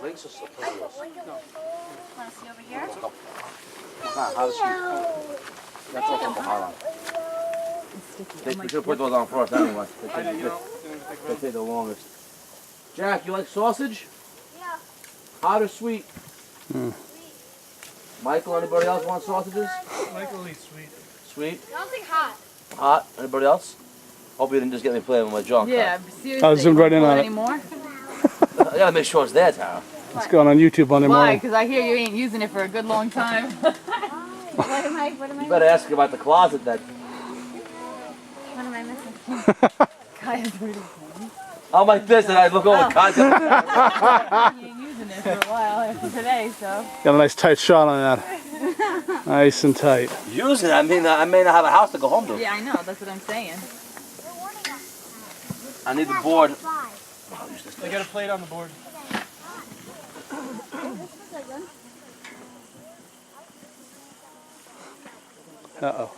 Links or something else? Want to see over here? That's also Bahama. We should have put those on first anyway. They take the longest. Jack, you like sausage? Yeah. Hot or sweet? Michael, anybody else want sausages? Michael eats sweet. Sweet? I don't think hot. Hot? Anybody else? Hope you didn't just get me playing with my junk. Yeah, seriously. I zoomed right in on it. Anymore? I gotta make sure it's there, Tara. It's going on YouTube Monday Why? morning. Because I hear you ain't using it for a good long time. What am I You better ask about the closet then. What am I missing? I'm like this and I look over content. You ain't using it for a while after today, so. Got a nice tight shot on that. Nice and tight. Use it. I mean, I may not have a house to go home to. Yeah, I know. That's what I'm saying. I need the board. I got a plate on the board. Uh-oh.